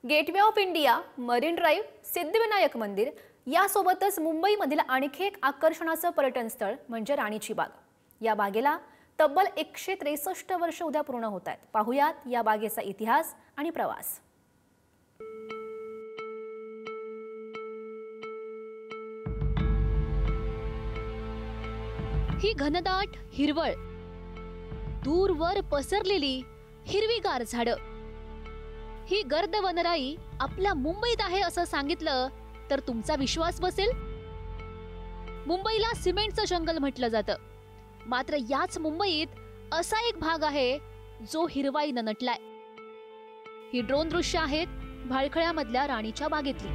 Gateway of India, marine drive, Siddhivinayak मंदिर यासोबतच मुंबईमधील आणखी एक आकर्षणाचं पर्यटन स्थळ म्हणजे राणीची बाग। या बागेला तब्बल 163 वर्ष उद्या पूर्ण होत आहेत। पाहुयात या बागेचा इतिहास आणि प्रवास। ही घनदाट हिरवळ, दूरवर पसरलेली हिरवीगार झाडं, ही गर्द वनराई आपल्या मुंबईत आहे असं सांगितलं तर तुमचा विश्वास बसेल? मुंबईला सिमेंटचं जंगल म्हटलं जातं, मात्र याच मुंबईत असा एक भाग आहे जो हिरवाईनं नटलाय। ही ड्रोन दृश्य आहेत भायखळ्यामधल्या राणीच्या बागेतली।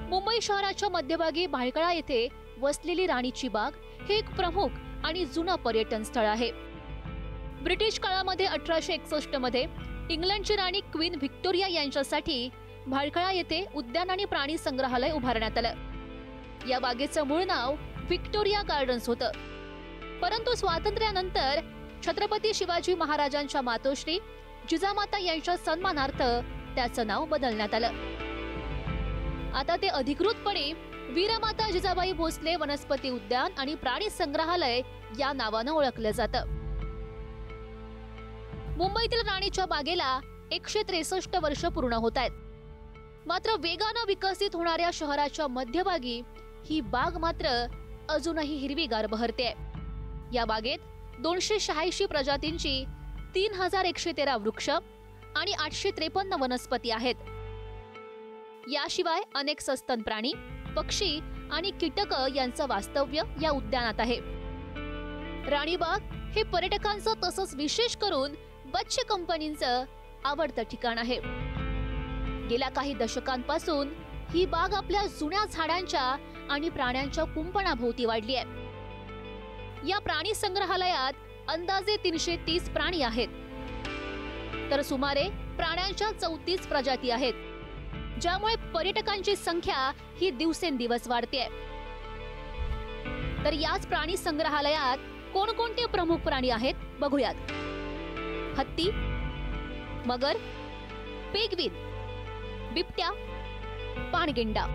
मुंबई शहराच्या मध्यभागी भायखळा येथे वसलेली राणीची बाग हे एक प्रमुख आणि जुनं पर्यटन स्थळ आहे। ब्रिटिश काळामध्ये 1861 मध्ये इंग्लंडची राणी क्वीन व्हिक्टोरिया यांच्यासाठी भायखळा येथे उद्यान आणि प्राणी संग्रहालय उभारण्यात आलं। या बागेचं मूळ नाव व्हिक्टोरिया गार्डन्स होतं, परंतु स्वातंत्र्यानंतर छत्रपती शिवाजी महाराजांच्या मातोश्री जिजामाता यांच्या सन्मानार्थ त्याचं नाव बदलण्यात आलं। आता ते अधिकृतपणे वीरमाता जिजाबाई भोसले वनस्पती उद्यान आणि प्राणी संग्रहालय या नावानं ओळखलं जातं। मुंबईतील राणीच्या बागेला 163 वर्ष पूर्ण होत आहेत, मात्र वेगानं विकसित होणाऱ्या शहराच्या मध्यभागी ही बाग मात्र अजूनही हिरवीगार बहरते। या बागेत 286 प्रजातींची 3113 वृक्ष आणि 853 वनस्पती आहेत। याशिवाय अनेक सस्तन प्राणी, पक्षी आणि कीटक यांचं वास्तव्य या उद्यानात आहे। राणीबाग हे पर्यटकांचं तसंच विशेष करून बच्चे कंपनीचं आवडतं ठिकाण आहे। गेल्या काही दशकांपासून ही बाग आपल्या जुन्या झाडांच्या आणि प्राण्यांच्या कुंपणाभोवती वाढली आहे। या प्राणी संग्रहालयात अंदाजे 330 प्राणी आहेत, तर सुमारे प्राण्यांच्या 34 प्रजाती आहेत, ज्यामुळे पर्यटकांची संख्या ही दिवसेंदिवस वाढते। तर याच प्राणी संग्रहालयात कोणकोणते प्रमुख प्राणी आहेत बघूयात। हत्ती, मगर, पेंग्विन, बिबट्या, पाणगेंडा।